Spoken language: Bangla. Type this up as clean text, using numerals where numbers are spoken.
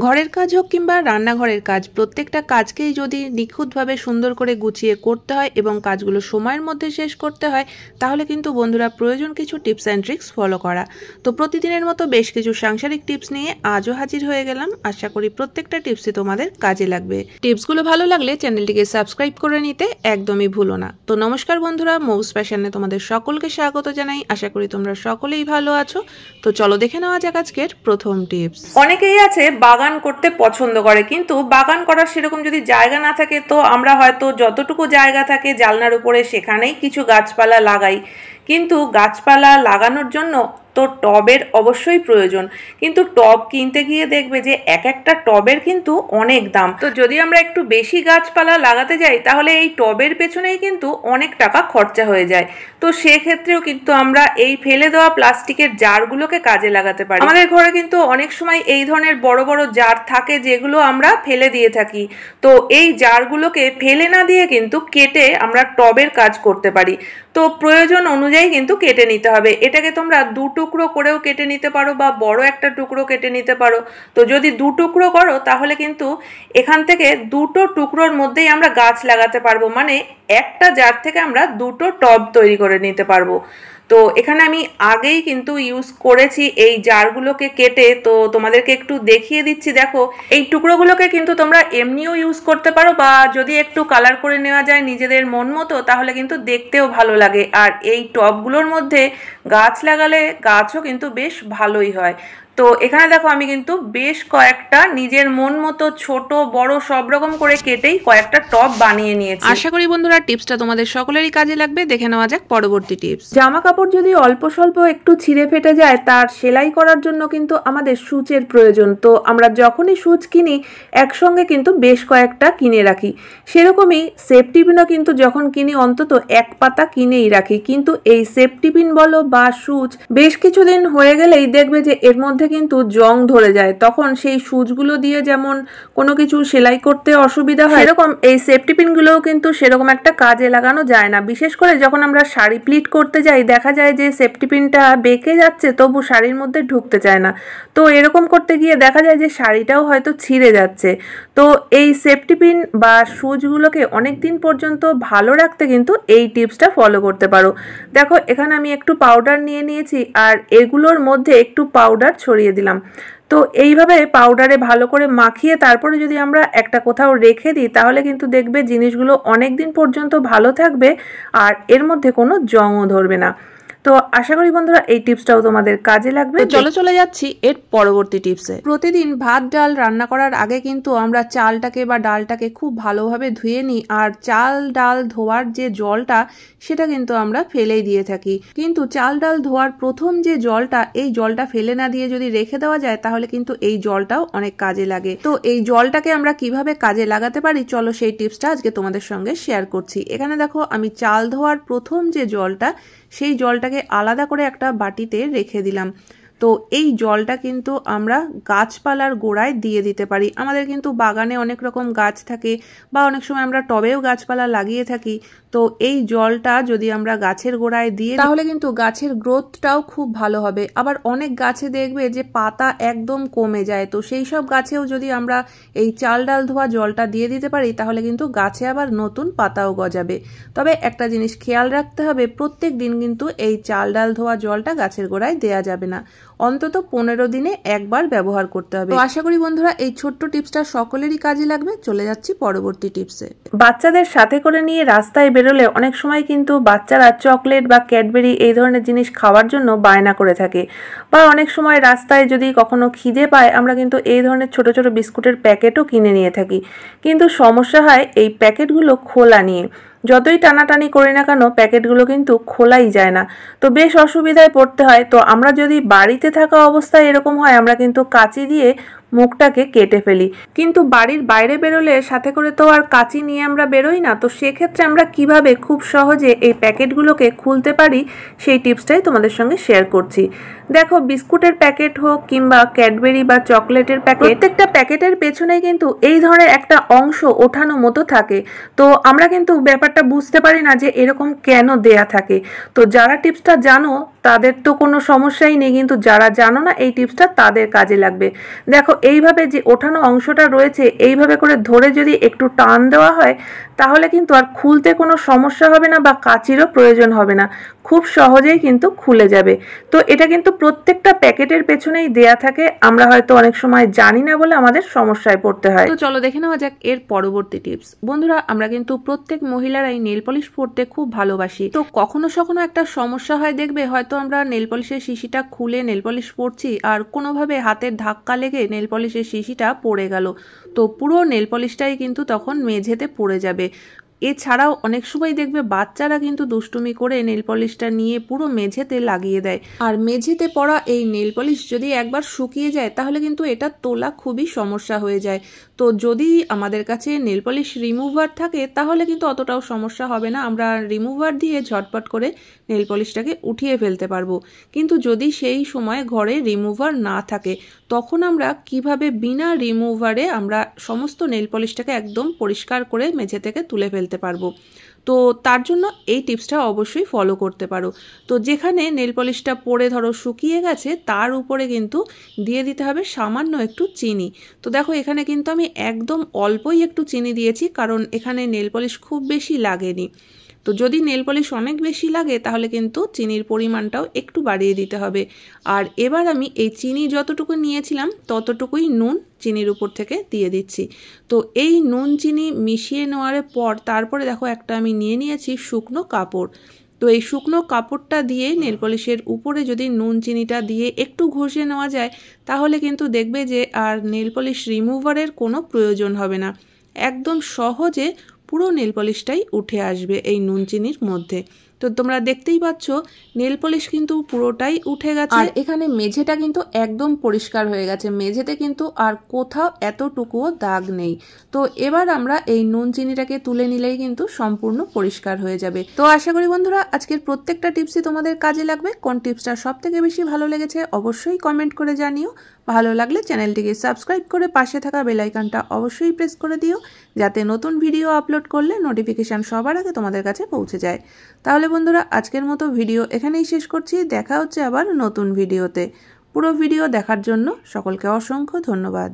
ঘরের কাজ হোক কিংবা রান্নাঘরের কাজ, প্রত্যেকটা কাজকেই যদি নিখুঁতভাবে সুন্দর করে গুছিয়ে করতে হয় এবং কাজগুলো সময়ের মধ্যে শেষ করতে হয়, তাহলে কিন্তু বন্ধুরা প্রয়োজন কিছু টিপস অ্যান্ড ট্রিক্স ফলো করা। তো প্রতিদিনের মতো বেশ কিছু সাংসারিক টিপস নিয়ে আজও হাজির হয়ে গেলাম। আশা করি প্রত্যেকটা টিপসই তোমাদের কাজে লাগবে। টিপসগুলো ভালো লাগলে চ্যানেলটিকে সাবস্ক্রাইব করে নিতে একদমই ভুলো না। তো নমস্কার বন্ধুরা, মৌস ফ্যাশনে তোমাদের সকলকে স্বাগত জানাই। আশা করি তোমরা সকলেই ভালো আছো। তো চলো দেখে নেওয়া যাক আজকের প্রথম টিপস। অনেকেই আছে বাগান করতে পছন্দ করে, কিন্তু বাগান করার সেরকম যদি জায়গা না থাকে, তো আমরা হয়তো যতটুকু জায়গা থাকে জানলার উপরে সেখানেই কিছু গাছপালা লাগাই। কিন্তু গাছপালা লাগানোর জন্য তো টবের অবশ্যই প্রয়োজন, কিন্তু টব কিনতে গিয়ে দেখবে যে এক একটা টবের কিন্তু অনেক দাম। তো যদি আমরা একটু বেশি গাছপালা লাগাতে যাই, তাহলে এই টবের পেছনেই কিন্তু অনেক টাকা খরচা হয়ে যায়। তো সেক্ষেত্রেও কিন্তু আমরা এই ফেলে দেওয়া প্লাস্টিকের জারগুলোকে কাজে লাগাতে পারি। আমাদের ঘরে কিন্তু অনেক সময় এই ধরনের বড় বড় জার থাকে, যেগুলো আমরা ফেলে দিয়ে থাকি। তো এই জারগুলোকে ফেলে না দিয়ে কিন্তু কেটে আমরা টবের কাজ করতে পারি। তো প্রয়োজন অনুযায়ী কিন্তু কেটে নিতে হবে। এটাকে তোমরা দু টুকরো করেও কেটে নিতে পারো বা বড় একটা টুকরো কেটে নিতে পারো। তো যদি দু টুকরো করো, তাহলে কিন্তু এখান থেকে দুটো টুকরোর মধ্যেই আমরা গাছ লাগাতে পারবো, মানে একটা জার থেকে আমরা দুটো টব তৈরি করে নিতে পারবো। তো এখানে আমি আগেই কিন্তু ইউজ করেছি এই জারগুলোকে কেটে, তো তোমাদেরকে একটু দেখিয়ে দিচ্ছি। দেখো, এই টুকরোগুলোকে কিন্তু তোমরা এমনিও ইউজ করতে পারো, বা যদি একটু কালার করে নেওয়া যায় নিজেদের মন মতো, তাহলে কিন্তু দেখতেও ভালো লাগে। আর এই টবগুলোর মধ্যে গাছ লাগালে গাছও কিন্তু বেশ ভালোই হয়। তো এখানে দেখো, আমি কিন্তু বেশ কয়েকটা নিজের মন মতো ছোট বড় সব রকম করে কেটেই কয়েকটা টব বানিয়ে নিয়েছি। আশা করি বন্ধুরা টিপসটা তোমাদের সকলেরই কাজে লাগবে। দেখে নেওয়া যাক পরবর্তী টিপস। জামা কাপড় যদি অল্প স্বল্প একটু ছিঁড়ে ফেটে যায়, তার সেলাই করার জন্য কিন্তু আমাদের সূচের প্রয়োজন। তো আমরা যখনই সূচ কিনি, একসঙ্গে কিন্তু বেশ কয়েকটা কিনে রাখি। সেরকমই সেফটি পিনও কিন্তু যখন কিনি অন্তত এক পাতা কিনেই রাখি। কিন্তু এই সেফটি পিন বলো বা সূচ বেশ কিছুদিন হয়ে গেলেই দেখবে যে এর মধ্যে কিন্তু জং ধরে যায়। তখন সেই সুচগুলো দিয়ে যেমন কোনো কিছু সেলাই করতে অসুবিধা হয়, সেরকম এই সেফটি পিনগুলোও কিন্তু সেরকম একটা কাজে লাগানো যায় না। বিশেষ করে যখন আমরা শাড়ি প্লিট করতে যাই, দেখা যায় যে সেফটি পিনটা বেঁকে যাচ্ছে, তবু শাড়ির মধ্যে ঢুকতে চায় না। তো এরকম করতে গিয়ে দেখা যায় যে শাড়িটাও হয়তো ছিঁড়ে যাচ্ছে। তো এই সেফটি পিন বা সুচগুলোকে অনেক দিন পর্যন্ত ভালো রাখতে কিন্তু এই টিপসটা ফলো করতে পারো। দেখো, এখানে আমি একটু পাউডার নিয়ে নিয়েছি, আর এগুলোর মধ্যে একটু পাউডার ছড়িয়ে দিলাম। তো এইভাবে পাউডারে ভালো করে মাখিয়ে তারপরে যদি আমরা একটা কোথাও রেখে দিই, তাহলে কিন্তু দেখবে জিনিসগুলো অনেক দিন পর্যন্ত ভালো থাকবে, আর এর মধ্যে কোনো জংও ধরবে না। তো আশা করি বন্ধুরা এই টিপসটাও তোমাদের কাজে লাগবে। চলো চলে যাচ্ছি এর পরবর্তী টিপসে। প্রতিদিন ভাত ডাল রান্না করার আগে কিন্তু আমরা চালটাকে বা ডালটাকে খুব ভালোভাবে ধুয়ে নিই, আর চাল ডাল ধোয়ার যে জলটা, সেটা কিন্তু আমরা ফেলেই দিয়ে থাকি। কিন্তু চাল ডাল ধোয়ার প্রথম যে জলটা, এই জলটা ফেলে না দিয়ে যদি রেখে দেওয়া যায়, তাহলে কিন্তু এই জলটাও অনেক কাজে লাগে। তো এই জলটাকে আমরা কিভাবে কাজে লাগাতে পারি, চলো সেই টিপসটা আজকে তোমাদের সঙ্গে শেয়ার করছি। এখানে দেখো, আমি চাল ধোয়ার প্রথম যে জলটা, সেই জলটাকে আলাদা করে একটা বাটিতে রেখে দিলাম। তো এই জলটা কিন্তু আমরা গাছপালার গোড়ায় দিয়ে দিতে পারি। আমাদের কিন্তু বাগানে অনেক রকম গাছ থাকে, বা অনেক সময় আমরা টবেও গাছপালা লাগিয়ে থাকি। তো এই জলটা যদি আমরা গাছের গোড়ায় দিয়ে, তাহলে কিন্তু গাছের গ্রোথটাও খুব ভালো হবে। আবার অনেক গাছে দেখবে যে পাতা একদম কমে যায়, তো সেই সব গাছেও যদি আমরা এই চাল ডাল ধোয়া জলটা দিয়ে দিতে পারি, তাহলে কিন্তু গাছে আবার নতুন পাতাও গজাবে। তবে একটা জিনিস খেয়াল রাখতে হবে, প্রত্যেক দিন কিন্তু এই চাল ডাল ধোয়া জলটা গাছের গোড়ায় দেয়া যাবে না, অন্তত 15 দিনে একবার ব্যবহার করতে হবে। তো আশা করি বন্ধুরা এই ছোট্ট টিপসটা সকলেরই কাজে লাগবে। চলে যাচ্ছি পরবর্তী টিপসে। বাচ্চাদের সাথে করে নিয়ে রাস্তায় বেরোলে অনেক সময় কিন্তু বাচ্চারা চকলেট বা ক্যাডবেরি এই ধরনের জিনিস খাওয়ার জন্য বায়না করে থাকে, বা অনেক সময় রাস্তায় যদি কখনো খিদে পায়, আমরা কিন্তু এই ধরনের ছোট ছোট বিস্কুটের প্যাকেটও কিনে নিয়ে থাকি। কিন্তু সমস্যা হয় এই প্যাকেটগুলো খোলা নিয়ে। যতই টানাটানি করি না কেন, প্যাকেটগুলো কিন্তু খোলাই যায় না। তো বেশ অসুবিধায় পড়তে হয়। তো আমরা যদি বাড়িতে থাকা অবস্থায় এরকম হয়, আমরা কিন্তু কাঁচি দিয়ে মুখটাকে কেটে ফেলি। কিন্তু বাড়ির বাইরে বেরোলে সাথে করে তো আর কাঁচি নিয়ে আমরা বেরোই না। তো সেক্ষেত্রে আমরা কিভাবে খুব সহজে এই প্যাকেটগুলোকে খুলতে পারি, সেই টিপসটাই তোমাদের সঙ্গে শেয়ার করছি। দেখো, বিস্কুটের প্যাকেট হোক কিংবা ক্যাডবেরি বা চকলেটের প্যাকেট, প্রত্যেকটা প্যাকেটের পেছনে কিন্তু এই ধরনের একটা অংশ ওঠানো মতো থাকে। তো আমরা কিন্তু ব্যাপারটা বুঝতে পারি না যে এরকম কেন দেয়া থাকে। তো যারা টিপসটা জানো তাদের তো কোনো সমস্যাই নেই, কিন্তু যারা জানো না এই টিপসটা তাদের কাজে লাগবে। দেখো এইভাবে যে ওঠানো অংশটা রয়েছে এইভাবে করে ধরে যদি একটু টান দেওয়া হয় তাহলে কিন্তু আর খুলতে কোনো সমস্যা হবে না বা কাঁচিরও প্রয়োজন হবে না, খুব সহজেই কিন্তু খুলে যাবে। তো এটা কিন্তু প্রত্যেকটা প্যাকেটের পেছনেই দেয়া থাকে, আমরা হয়তো অনেক সময় জানি না বলে আমাদের সমস্যায় পড়তে হয়। তো চলো দেখে নেওয়া যাক এর পরবর্তী টিপস। বন্ধুরা আমরা কিন্তু প্রত্যেক মহিলারাই নেল পলিশ পরতে খুব ভালোবাসি। তো কখনো সখনো একটা সমস্যা হয়, দেখবে হয়তো আমরা নেল পলিশের শিশিটা খুলে নেল পলিশ পরছি আর কোনোভাবে হাতের ধাক্কা লেগে নেল পলিশের শিশিটা পড়ে গেল, তো পুরো নেল পলিশটাই কিন্তু তখন মেঝেতে পড়ে যাবে। এছাড়াও অনেক সময় দেখবে বাচ্চারা কিন্তু দুষ্টুমি করে নেল পলিশটা নিয়ে পুরো মেঝেতে লাগিয়ে দেয়, আর মেঝেতে পড়া এই নেল পলিশ যদি একবার শুকিয়ে যায় তাহলে কিন্তু এটা তোলা খুবই সমস্যা হয়ে যায়। তো যদি আমাদের কাছে নেল পলিশ রিমুভার থাকে তাহলে কিন্তু অতটাও সমস্যা হবে না, আমরা রিমুভার দিয়ে ঝটপট করে নেল পলিশটাকে উঠিয়ে ফেলতে পারবো। কিন্তু যদি সেই সময় ঘরে রিমুভার না থাকে তখন আমরা কিভাবে বিনা রিমুভারে আমরা সমস্ত নেল পলিশটাকে একদম পরিষ্কার করে মেঝে থেকে তুলে ফেলতে পারবো। তো তার জন্য এই টিপসটা অবশ্যই ফলো করতে পারো। তো যেখানে নেল পলিশটা পরে ধরো শুকিয়ে গেছে তার উপরে কিন্তু দিয়ে দিতে হবে সামান্য একটু চিনি। তো দেখো এখানে কিন্তু আমি একদম অল্পই একটু চিনি দিয়েছি, কারণ এখানে নেল পলিশ খুব বেশি লাগেনি। তো যদি নেল পলিশ অনেক বেশি লাগে তাহলে কিন্তু চিনির পরিমাণটাও একটু বাড়িয়ে দিতে হবে। আর এবার আমি এই চিনি যতটুকু নিয়েছিলাম ততটুকুই নুন চিনির উপর থেকে দিয়ে দিচ্ছি। তো এই নুন চিনি মিশিয়ে নেওয়ার পর তারপরে দেখো একটা আমি নিয়ে নিয়েছি শুকনো কাপড়। তো এই শুকনো কাপড়টা দিয়ে নেল পলিশের উপরে যদি নুন চিনিটা দিয়ে একটু ঘষে নেওয়া যায় তাহলে কিন্তু দেখবে যে আর নেল পলিশ রিমুভারের কোনো প্রয়োজন হবে না, একদম সহজে পুরো নেল পলিশটাই উঠে আসবে এই নুন চিনির মধ্যে। তো তোমরা দেখতেই পাচ্ছ নেল পলিশ কিন্তু পুরোটাই উঠে গেছে, আর এখানে মেঝেটা কিন্তু একদম পরিষ্কার হয়ে গেছে, মেঝেতে কিন্তু আর কোথাও এতটুকুও দাগ নেই। তো এবার আমরা এই নুন চিনিটাকে তুলে নিলেই কিন্তু সম্পূর্ণ পরিষ্কার হয়ে যাবে। তো আশা করি বন্ধুরা আজকের প্রত্যেকটা টিপসই তোমাদের কাজে লাগবে। কোন টিপসটা সব থেকে বেশি ভালো লেগেছে অবশ্যই কমেন্ট করে জানিও। ভালো লাগলে চ্যানেলটিকে সাবস্ক্রাইব করে পাশে থাকা বেল আইকনটা অবশ্যই প্রেস করে দিও, যাতে নতুন ভিডিও আপলোড করলে নোটিফিকেশান সবার আগে তোমাদের কাছে পৌঁছে যায়। তাহলে বন্ধুরা আজকের মতো ভিডিও এখানেই শেষ করছি, দেখা হচ্ছে আবার নতুন ভিডিওতে। পুরো ভিডিও দেখার জন্য সকলকে অসংখ্য ধন্যবাদ।